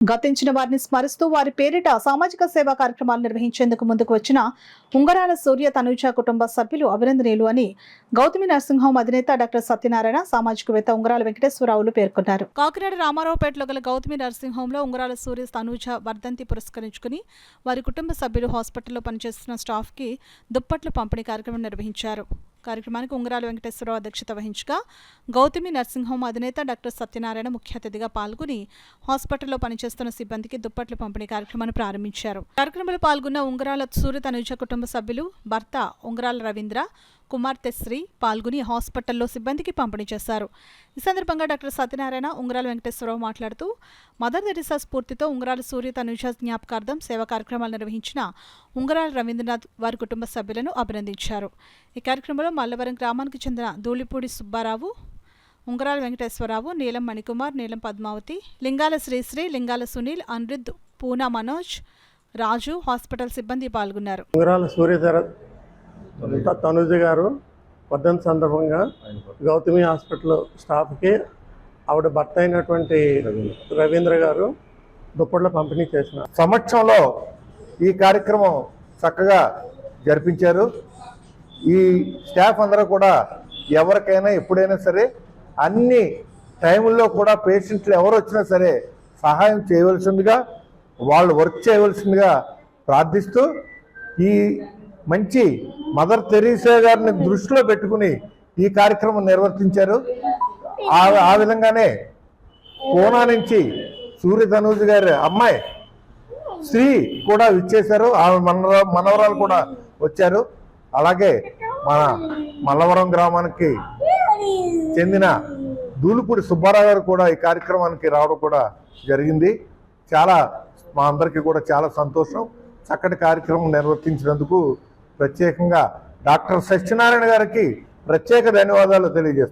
గతించిన వారిని స్మరిస్తూ వారి పేరిట సామాజిక సేవా కార్యక్రమాలు నిర్వహించేందుకు ముందుకు వచ్చిన ఉంగరాల సూర్య తనూజ కుటుంబ సభ్యులు అభినందనీయులు అని గౌతమి నర్సింగ్ హోమ్ అధినేత డాక్టర్ సత్యనారాయణ, సామాజికవేత్త ఉంగరాల వెంకటేశ్వరరావులు పేర్కొన్నారు. కాకినాడ రామారావుపేటలో గల గౌతమి నర్సింగ్ హోమ్ లో ఉంగరాల సూర్య తనూజ వర్ధంతి పురస్కరించుకుని వారి కుటుంబ సభ్యులు హాస్పిటల్లో పనిచేస్తున్న స్టాఫ్ కి దుప్పట్ల పంపిణీ కార్యక్రమం నిర్వహించారు. కార్యక్రమానికి ఉంగరాల వెంకటేశ్వరరావు అధ్యక్షత వహించగా గౌతమి నర్సింగ్ హోమ్ అధినేత డాక్టర్ సత్యనారాయణ ముఖ్య అతిథిగా పాల్గొని హాస్పిటల్లో పనిచేస్తున్న సిబ్బందికి దుప్పట్ల పంపిణీ కార్యక్రమాన్ని ప్రారంభించారు. కార్యక్రమంలో పాల్గొన్న ఉంగరాల సూర్య తనూజ కుటుంబ సభ్యులు భర్త ఉంగరాల రవీంద్ర, కుమార్తె శ్రీ పాల్గొని హాస్పిటల్లో సిబ్బందికి పంపిణీ చేశారు. ఈ సందర్భంగా డాక్టర్ సత్యనారాయణ, ఉంగరాల వెంకటేశ్వరరావు మాట్లాడుతూ మదర్ తెరిసా స్ఫూర్తితో ఉంగరాల సూర్య తనూజ జ్ఞాపకార్థం సేవా కార్యక్రమాలు నిర్వహించిన ఉంగరాల రవీంద్రనాథ్ వారి కుటుంబ సభ్యులను అభినందించారు. ఈ కార్యక్రమంలో మల్లవరం గ్రామానికి చెందిన ధూళిపూడి సుబ్బారావు, ఉంగరాల వెంకటేశ్వరరావు, నీలం మణికుమార్, నీలం పద్మావతి, లింగాల శ్రీశ్రీ, లింగాల సునీల్, అనిరుద్, పూనా మనోజ్, రాజు, హాస్పిటల్ సిబ్బంది పాల్గొన్నారు. ఉంగరాల సూర్య తనూజ గారు వర్ధంతి సందర్భంగా గౌతమి హాస్పిటల్ స్టాఫ్కి ఆవిడ భర్త అయినటువంటి రవీంద్ర గారు దుప్పట్ల పంపిణీ చేసిన సమక్షంలో ఈ కార్యక్రమం చక్కగా జరిపించారు. ఈ స్టాఫ్ అందరూ కూడా ఎవరికైనా ఎప్పుడైనా సరే అన్ని టైముల్లో కూడా పేషెంట్లు ఎవరు వచ్చినా సరే సహాయం చేయవలసిందిగా, వాళ్ళు వర్క్ చేయవలసిందిగా ప్రార్థిస్తూ ఈ మంచి మదర్ తెరీసా గారిని దృష్టిలో పెట్టుకుని ఈ కార్యక్రమం నిర్వర్తించారు. ఆ విధంగానే పూనా నుంచి సూర్య తనూజ గారి అమ్మాయి శ్రీ కూడా ఇచ్చేశారు. ఆమె మనవరాలు కూడా వచ్చారు. అలాగే మన మల్లవరం గ్రామానికి చెందిన ధూళిపూడి సుబ్బారావు గారు కూడా ఈ కార్యక్రమానికి రావడం కూడా జరిగింది. చాలా మా అందరికీ కూడా చాలా సంతోషం. చక్కటి కార్యక్రమం నిర్వర్తించినందుకు ప్రత్యేకంగా డాక్టర్ సత్యనారాయణ గారికి ప్రత్యేక ధన్యవాదాలు తెలియజేస్తాను.